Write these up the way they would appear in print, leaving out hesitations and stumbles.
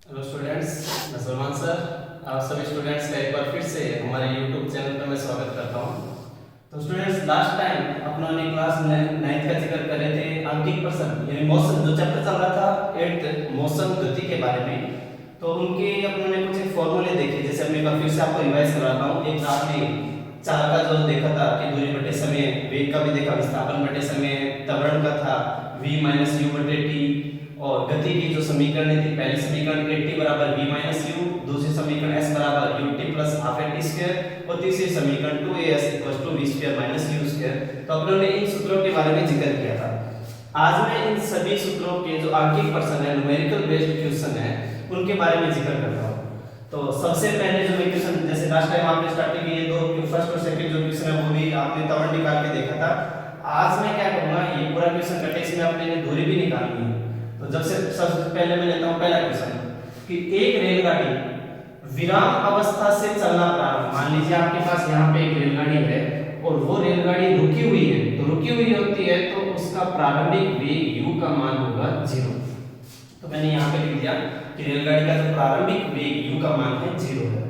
Hello students, मैं Salman sir आप सभी स्टूडेंट्स का एक बार फिर से हमारे यूट्यूब चैनल पर मैं स्वागत करता हूँ। तो स्टूडेंट्स, लास्ट टाइम अपनों ने क्लास 9th का जिक्र कर रहे थे आंतरिक प्रसरण यानी मौसम, जो चैप्टर चल रहा था 8th मौसम गति के बारे में। तो उनके अपनों ने कुछ फॉर्मूले देखे, जैसे मैं एक बार फिर से आपको रिवाइज कराता हूँ। एक आपने चाल का जो देखा था कि दूरी बटे समय, वेग का भी देखा, विस्थापन बटे समय, त्वरण का था v माइनस यू बटे टी, और गति की जो समीकरण थी, पहली समीकरण kt बराबर v माइनस यू, दूसरी समीकरण s बराबर ut plus half at square, और तीसरी समीकरण 2as equals to v square minus u square. तो अपन ने इन सूत्रों के बारे में जिक्र किया था। आज मैं इन सभी सूत्रों के जो आंकिक प्रश्न है, न्यूमेरिकल बेस्ड क्वेश्चन है, उनके बारे में जिक्र करता हूं। तो सबसे पहले जो क्वेश्चन, जैसे लास्ट टाइम आपने स्टार्टिंग में ये दो फर्स्ट और सेकंड जो क्वेश्चन है वो भी आपने त्वरण निकाल के देखा था। आज मैं क्या करूंगा, ये पूरा क्वेश्चन कटे, इसमें आपने दूरी भी निकालनी है। तो जब से सबसे पहले मैं लेता हूं पहला क्वेश्चन कि एक रेलगाड़ी विराम अवस्था से चलना प्रारंभ। मान लीजिए आपके पास यहाँ पे एक रेलगाड़ी है और वो रेलगाड़ी रुकी हुई है, तो रुकी हुई होती है तो उसका प्रारंभिक वेग u का मान होगा 0। तो मैंने यहाँ पे लिख दिया कि रेलगाड़ी का जो प्रारंभिक वेग u का मान है 0 है।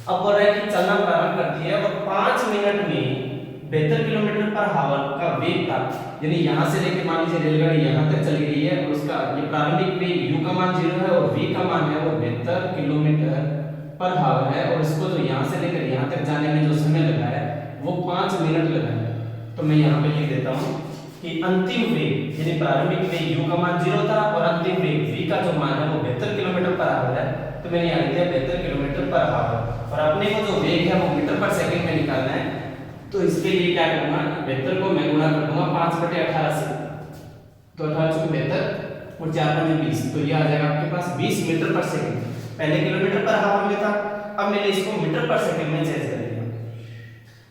अब बोल रहा है कि चलना प्रारंभ करती है और 5 मिनट में 72 किलोमीटर पर आवर का वेग था, यानी यहाँ से लेकर मान लीजिए रेलगाड़ी यहाँ तक चली गई है और उसका ये प्रारंभिक वेग u का मान 0 है और v का मान है वो 72 किलोमीटर पर आवर है, और इसको जो यहाँ से लेकर यहाँ तक जाने में जो समय लगा है वो 5 मिनट लगा है। तो मैं यहाँ पे लिख देता हूँ कि अंतिम वेग यानी प्रारंभिक वेग u का मान 0 था और अंतिम वेग v का जो मान है वो 72 किलोमीटर पर आवर है। तो मैंने यहाँ लिख दिया 72 किलोमीटर पर आवर, और अपने को जो वेग है वो मीटर पर सेकंड में निकालना है। तो इसके लिए क्या करूंगा, 72 को मैं गुणा कर दूंगा 5/18 से, तो 18 चौक 72 और 4 5 20, तो ये आ जाएगा आपके पास 20 मीटर पर सेकंड। पहले किलोमीटर पर आवर में था, अब मैंने इसको मीटर पर सेकंड में चेंज कर दिया।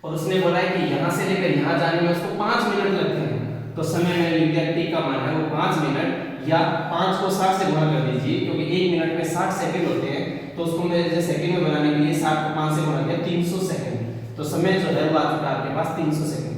और उसने बोला है कि यहाँ से लेकर यहाँ जाने में उसको 5 मिनट लगते हैं। तो समय मैंने लिख दिया t का मान है वो 5 मिनट, या 5 को 60 से गुणा कर दीजिए, क्योंकि 1 मिनट में 60 सेकंड होते हैं। तो उसको मैं जैसे सेकंड में बनाने के लिए 60 को 5 से गुणा किया, 300 सेकंड। तो समय जो है वो आ चुका है आपके पास 300 सेकंड।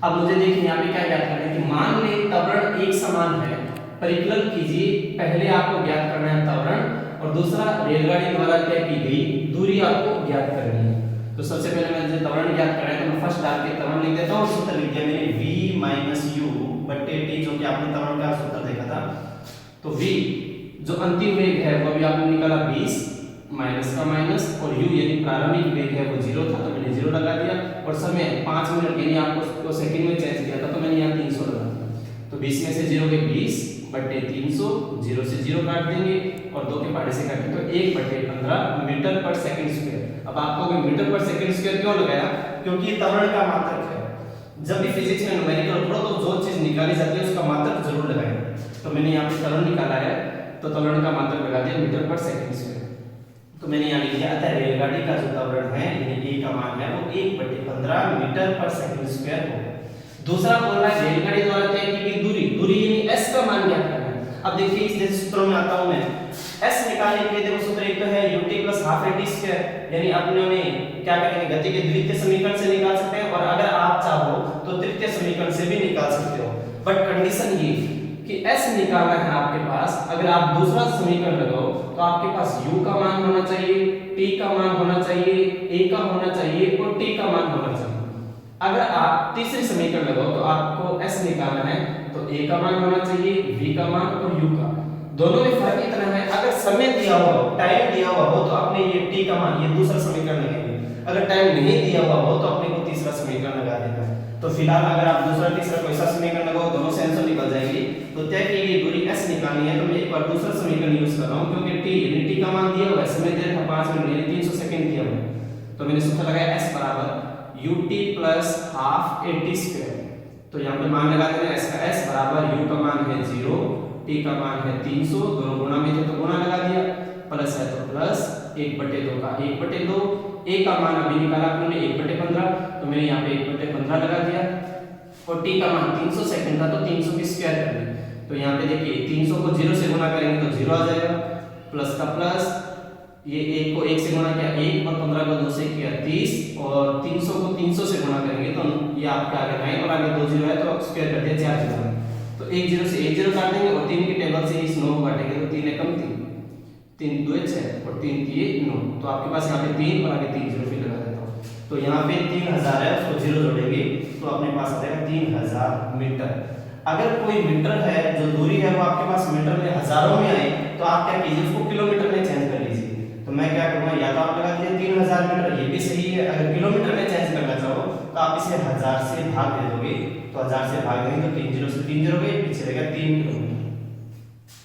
अब मुझे देखिए यहाँ पे क्या ज्ञात करना है कि मान ले त्वरण एक समान है, परिकलन कीजिए। पहले आपको ज्ञात करना है त्वरण, और दूसरा रेलगाड़ी द्वारा तय की गई दूरी आपको ज्ञात करनी है। तो सबसे पहले मैं त्वरण ज्ञात करना है, तो मैं फर्स्ट डाल के त्वरण लिख देता हूँ। सूत्र लिख दिया मैंने v माइनस यू बटे टी, जो कि आपने त्वरण का सूत्र देखा था। तो v जो अंतिम वेग है वो भी आपने निकाला 20 माइनस का माइनस, और u यानी प्रारंभिक वेग है वो 0 था, तो मैंने 0 लगा दिया। और समय 5 मिनट यानी आपको सेकंड में चेंज किया था, तो मैंने यहाँ 300 लगा दिया। तो 20 में से 0 के 20 बटे 300, 0 से 0 काट देंगे और 2 के पहाड़े से काटेंगे, तो 1/15 मीटर पर सेकंड स्क्वायर। अब आपको मीटर पर सेकंड स्क्वायर क्यों लगाया, क्योंकि ये त्वरण का मात्रक है। जब भी फिजिक्स में न्यूमेरिकल पढ़ो तो जो चीज निकाली जाती है उसका मात्रक जरूर लगाएं। तो मैंने यहाँ पे त्वरण निकाला है, तो त्वरण का मात्रक लगा दिया मीटर पर सेकंड स्क्वायर। तो मैंने यहाँ लिख दिया, अतः रेलगाड़ी का जो त्वरण है यानी a का मान है वो 1/15 मीटर पर सेकंड स्क्वायर होगा। दूसरा बोल रहा है रेलगाड़ी द्वारा तय की गई दूरी यानी s का मान ज्ञात करना है। अब देखिए इस जैसे सूत्रों में आता हूं मैं, s निकालने के लिए देखो सूत्र एक तो है ut plus half at square, यानी अपने में क्या करेंगे, गति के द्वितीय समीकरण से निकाल सकते हैं, और अगर आप चाहो तो तृतीय समीकरण से भी निकाल सकते हो। बट कंडीशन ये कि s निकालना है आपके पास, अगर आप दूसरा समीकरण लगाओ तो आपके पास u का मान होना चाहिए, t का मान होना चाहिए, a का होना चाहिए और t का मान होना चाहिए। अगर आप तीसरी समीकरण लगाओ तो आपको s निकालना है, तो a का मान होना चाहिए, v का मान और u का। दोनों में फर्क इतना है, अगर समय दिया हुआ हो, टाइम दिया हुआ हो, तो आपने ये t का मान, ये दूसरा समीकरण लगेगा। अगर टाइम नहीं दिया हुआ हो तो अपने को तीसरा समीकरण लगा देना है। तो फिलहाल अगर आप दूसरा तीसरा कोई सा समीकरण लगाओ, दोनों से आंसर निकल जाएगी। तो तय की गई दूरी s निकालनी है, तो मैं एक बार दूसरा समीकरण यूज कर रहा हूं, क्योंकि t यानी t का मान दिया हुआ है, समय दे रखा 5 मिनट यानी 300 सेकंड दिया हुआ है। तो मैंने सूत्र लगाया s बराबर ut plus half at square. तो यहां पे मान लगा देना s का, s बराबर u का मान है 0, t का मान है 300, दोनों गुणा में थे तो गुणा लगा दिया, प्लस है तो प्लस 1/2 का 1/2, a का मान अभी निकाला आपने 1/15, तो मैंने यहाँ पे 1/15 लगा दिया, और t का मान 300 सेकंड था तो 300 की स्क्वायर कर दी। तो यहाँ पे देखिए 300 को 0 से गुणा करेंगे तो 0 आ जाएगा, प्लस का प्लस, ये 1 को 1 से गुणा किया 1, और 15 को 2 से किया 30, और 300 को 300 से गुणा करेंगे तो ये आपके आगे 9 और आगे 2 0 है तो स्क्वायर कर दिया 4 0। तो 1 0 से 1 0 काट देंगे और 3 की टेबल से इस 9 को काटेंगे तो 3 एकम 3, 3 2 6 और 3 3 9, तो आपके पास यहाँ पे 3 और आगे 3 जीरो फिर लगा देता हूँ। तो यहाँ पे 3000 है, उसको जीरो जोड़ेंगे तो अपने पास आ जाएगा 3000 मीटर। अगर कोई मीटर है जो दूरी है वो आपके पास मीटर में हजारों में आए तो आप क्या कीजिए, उसको किलोमीटर में चेंज कर लीजिए। तो मैं क्या करूँगा, या तो आप लगा दीजिए 3000 मीटर, ये भी सही है। अगर किलोमीटर में चेंज करना चाहो तो आप इसे 1000 से भाग दे दोगे, तो 1000 से भाग देंगे तो 3 जीरो से 3 जीरो गए, पीछे रहेगा 3 किलोमीटर।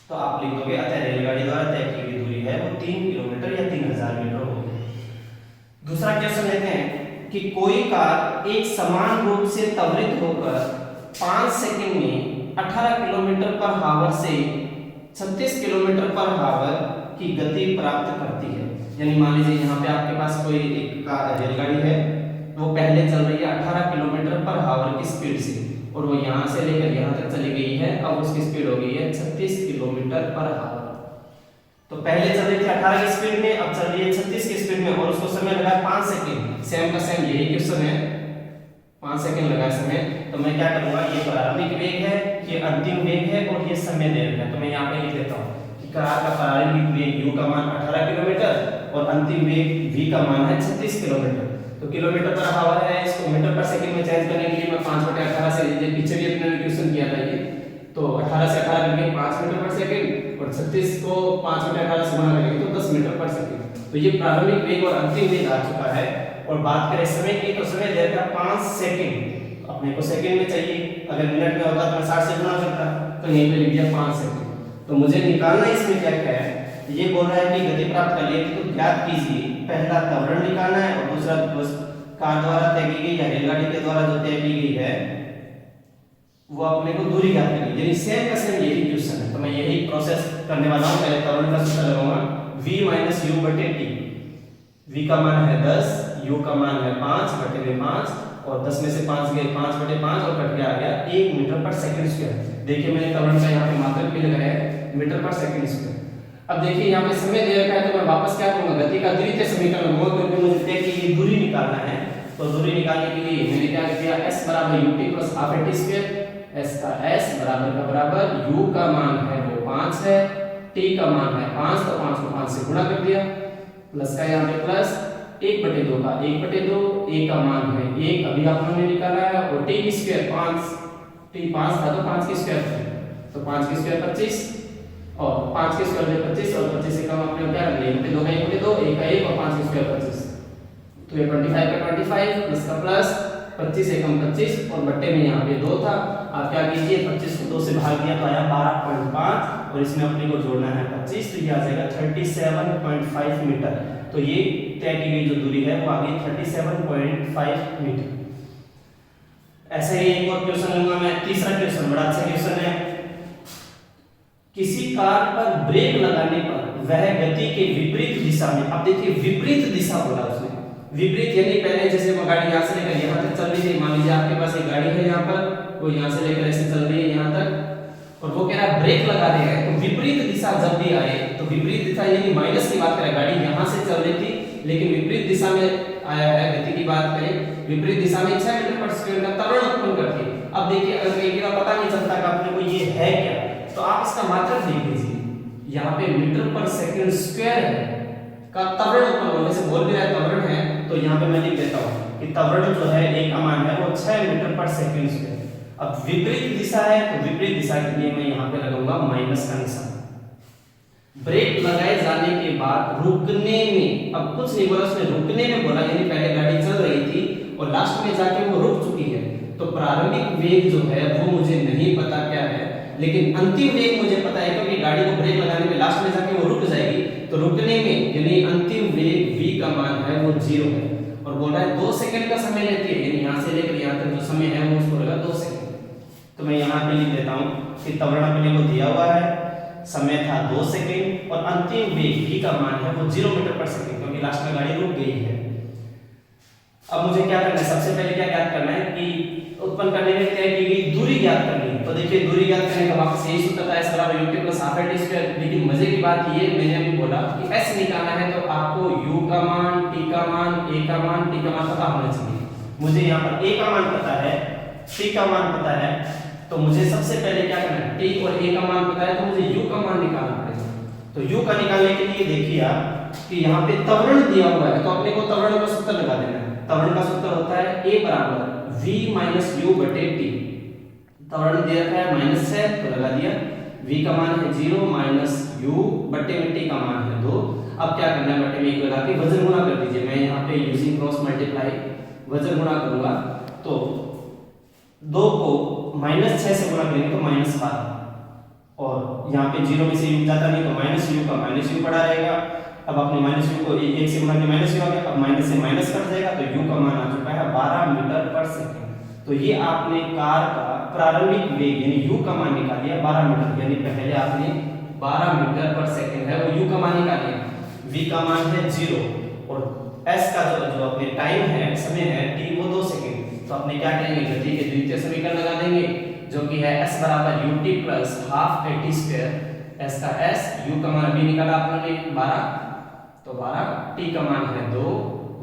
तो आप लिखोगे अतः रेलगाड़ी द्वारा तय की गई दूरी है वो 3 किलोमीटर या 3000 मीटर होगी। दूसरा क्वेश्चन लेते हैं कि कोई कार एक समान रूप से त्वरित होकर 5 सेकंड में 18 किलोमीटर पर आवर से 36 किलोमीटर पर आवर की गति प्राप्त करती है। यानी मान लीजिए यहाँ पे आपके पास कोई एक रेलगाड़ी है, वो पहले चल रही है 18 किलोमीटर पर आवर की स्पीड से, और वो यहाँ से लेकर यहाँ तक चली गई है। अब उसकी स्पीड हो गई है 36 किलोमीटर पर आवर। तो पहले चल रही थी 18 की स्पीड में, अब चल रही है 36 की स्पीड में, और उसको समय लगा 5 सेकंड। सेम का सेम यही क्वेश्चन है, 5 सेकंड लगा समय। तो मैं क्या करूंगा, ये प्रारंभिक वेग है, ये अंतिम वेग है, और ये समय देर है। तो मैं यहाँ पे लिख देता हूँ कि कार का प्रारंभिक वेग u का मान 18 किलोमीटर और अंतिम वेग v का मान है 36 किलोमीटर। तो किलोमीटर पर आवर है, इसको मीटर पर सेकंड में चेंज करने के लिए मैं 5/18 से, ये पीछे भी अपने क्वेश्चन किया था ये, तो 18 से 18 करके 5 मीटर पर सेकंड, और 36 को 5/18 से गुणा करेंगे तो 10 मीटर पर सेकंड। तो ये प्रारंभिक वेग और अंतिम वेग आ चुका है। और बात करें समय की, तो समय देगा 5 सेकंड, अपने को सेकंड में चाहिए। अगर मिनट में होता तो मैं 60 से गुणा करता, तो यहीं पे लिख दिया 5 सेकंड। तो मुझे निकालना इसमें क्या क्या है, ये बोल रहा है कि गति प्राप्त कर लिए, तो ज्ञात कीजिए। पहला त्वरण निकालना है, और दूसरा कार द्वारा तय की गई या रेलगाड़ी के द्वारा जो तय की गई है वो अपने को दूरी ज्ञात करनी। यानी सेम का सेम यही क्वेश्चन है। तो मैं यही प्रोसेस करने वाला हूं। पहले त्वरण का सूत्र लगाऊंगा, v माइनस u बटे t। v का मान है 10, u का मान है 5 बटे में 5, और 10 में से 5 गए 5 बटे 5, और कट के आ गया 1 मीटर पर सेकंड स्क्वायर। देखिए मैंने त्वरण का यहाँ पे मात्रक भी लगाया है, मीटर पर सेकंड स्क्वायर। अब देखिए यहाँ पे समय दे रखा है, तो मैं वापस क्या करूंगा, गति का द्वितीय समीकरण लूंगा, क्योंकि मुझे तय की गई दूरी निकालना है। तो दूरी निकालने के लिए मैंने क्या किया, s बराबर ut plus half at square. s का s बराबर का बराबर, u का मान है वो 5 है, t का मान है 5, तो 5 को 5 से गुणा कर दिया, प्लस का यहाँ पे प्लस 1/2 का 1/2, a का मान है 1 अभी आपने निकाला है, और t की स्क्वायर 5, t 5 था तो 5 की स्क्वायर था, तो 5 की स्क्वायर 25, और 5 की स्क्वायर में 25, और 25 से कम आपने क्या कर लिया, 2 का 1 का 1 और 5 की स्क्वायर 25, तो ये 25 का 25 प्लस का प्लस 25 एकम 25, और बट्टे में यहाँ पे 2 था। आप क्या कीजिए, 25 को 2 से भाग दिया तो आया 12.5, और इसमें अपने को जोड़ना है 25, तो ये आ जाएगा 37.5 मीटर। तो ये तय की गई जो दूरी है वो आ गई 37.5 मीटर। ऐसे ही एक और क्वेश्चन लूंगा मैं, तीसरा क्वेश्चन बड़ा अच्छा क्वेश्चन है। किसी कार पर ब्रेक लगाने पर वह गति के विपरीत दिशा में, अब देखिए विपरीत दिशा बोला उसने, विपरीत यानी पहले जैसे गाड़ी यहाँ से लेकर यहाँ तक चल रही थी, मान लीजिए आपके पास एक गाड़ी है यहाँ पर, वो यहाँ से लेकर ऐसे चल रही है यहाँ तक, और वो कह रहा है ब्रेक लगा देगा, तो विपरीत दिशा जब भी आए, तो विपरीत दिशा यानी माइनस की बात करें, गाड़ी यहाँ से चल रही थी लेकिन विपरीत दिशा में आया है, गति की बात करें, विपरीत दिशा में 6 मीटर पर सेकंड का त्वरण उत्पन्न करती है। अब देखिए अगर कहीं का पता नहीं चलता कि अपने को ये है क्या, तो आप इसका मात्रक देख लीजिए, यहाँ पे मीटर पर सेकंड स्क्वायर है का त्वरण उत्पन्न होने से बोल भी रहा है त्वरण है, तो यहाँ पे मैं लिख देता हूँ कि त्वरण जो है a का मान है वो 6 मीटर पर सेकंड स्क्वायर। अब विपरीत दिशा है, तो विपरीत दिशा के लिए मैं यहाँ पे लगाऊंगा माइनस का निशान। ब्रेक लगाए जाने के बाद रुकने में, अब कुछ नहीं बोला उसने, रुकने में बोला, यानी पहले गाड़ी चल रही थी और लास्ट में जाके वो रुक चुकी है, तो प्रारंभिक वेग जो है वो मुझे नहीं पता क्या है, लेकिन अंतिम वेग मुझे पता है, क्योंकि गाड़ी को ब्रेक लगाने में लास्ट में जाके वो रुक जाएगी, तो रुकने में यानी अंतिम वेग v का मान है वो 0 है, और बोल रहा है 2 सेकंड का समय लेती है, यानी यहाँ से लेकर यहाँ तक जो समय है वो उसको लगा 2 सेकंड। तो मैं यहाँ पे लिख देता हूँ कि त्वरण अपने को दिया हुआ है, समय था 2 सेकंड, और अंतिम वेग v का मान है वो 0 मीटर पर सेकंड, क्योंकि लास्ट में गाड़ी रुक गई है। अब मुझे क्या करना है, सबसे पहले क्या ज्ञात करना है कि उत्पन्न करने में तय की गई दूरी ज्ञात करनी है। तो देखिए दूरी ज्ञात करने का वापस यही सूत्र था, s बराबर ut plus half at square. लेकिन मजे की बात ये, मैंने अभी बोला कि s निकालना है तो आपको u का मान, t का मान, a का मान, t का मान पता होना चाहिए। मुझे यहाँ पर a का मान पता है, t का मान पता है, तो मुझे सबसे पहले क्या करना है, t और a का मान पता है, तो मुझे u का मान निकालना पड़ेगा। तो u का निकालने के लिए देखिए आप कि यहाँ पे त्वरण दिया हुआ है, तो अपने को त्वरण का सूत्र लगा देना है। त्वरण का सूत्र होता है a बराबर v माइनस u बटे t। त्वरण दे रखा है माइनस है तो लगा दिया, v का मान है 0 माइनस u बटे में t का मान है 2। अब क्या करना है, बटे में 1 लगा के वजन गुणा कर दीजिए। मैं यहाँ पे यूजिंग क्रॉस मल्टीप्लाई वजन गुणा करूंगा, तो 2 को -6 से गुणा करेंगे तो -12, और यहाँ पे 0 में से u जाता नहीं तो माइनस u का माइनस u पड़ा रहेगा। अब आपने माइनस u को 1 से गुणा के माइनस u आ गया, अब माइनस से माइनस कट जाएगा तो u का मान आ चुका है 12 मीटर पर सेकंड। तो ये आपने कार का प्रारंभिक वेग यानी u का मान निकाल लिया 12 मीटर, यानी पहले आपने 12 मीटर पर सेकंड है वो u का मान निकाल लिया, v का मान है 0 और s का जो अपने टाइम है समय है t वो 2 सेकंड। तो अपने क्या करेंगे, गति के द्वितीय समीकरण लगा देंगे जो कि है s बराबर ut plus half at square. s का s, u का मान अभी निकाला आपने 12, तो 12, t का मान है 2,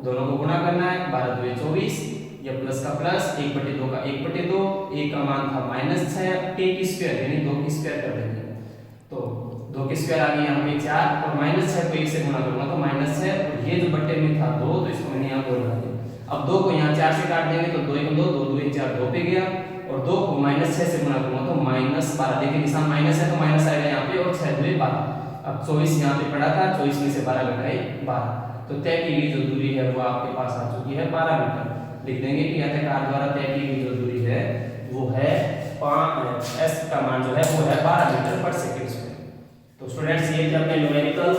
दोनों को गुणा करना है, 12 2 24, ये प्लस का प्लस 1/2 का 1/2, a का मान था -6, t की स्क्वायर यानी 2 की स्क्वायर कर देंगे, तो 2 की स्क्वायर आ गई यहाँ पे 4 और -6 को 1 से गुणा करूंगा तो -6 और ये जो बट्टे में था 2 तो इसको मैंने यहाँ 2 लगा दिया। अब 2 को यहाँ 4 से काट देंगे तो 2 1 2 2 2 1 4 2 पे गया, और 2 को -6 से गुणा करूंगा तो -12, देखिए निशान माइनस है तो माइनस आएगा यहाँ पे, और 6 2 12। अब 24 यहाँ पे पड़ा था, 24 में से 12 घटाए 12, तो तय की गई जो दूरी है वो आपके पास आ चुकी है 12 मीटर। लिख देंगे कि आयताकार द्वारा तय की गई जो दूरी है वो है s का मान जो है वो है 12 मीटर पर सेकंड स्क्वायर। तो स्टूडेंट्स ये थे अपने न्यूमेरिकल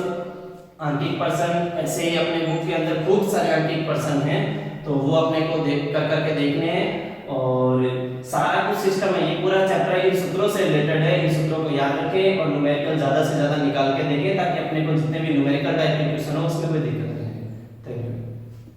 आंतरिक प्रश्न। ऐसे ही अपने बुक के अंदर खूब सारे आंतरिक प्रश्न हैं, तो वो अपने को देख करके देखने हैं, और सारा कुछ सिस्टम है, ये पूरा चैप्टर इन सूत्रों से रिलेटेड है। इन सूत्रों को याद रखें और न्यूमेरिकल ज्यादा से ज्यादा निकाल के देखें ताकि अपने को जितने भी न्यूमेरिकल टाइप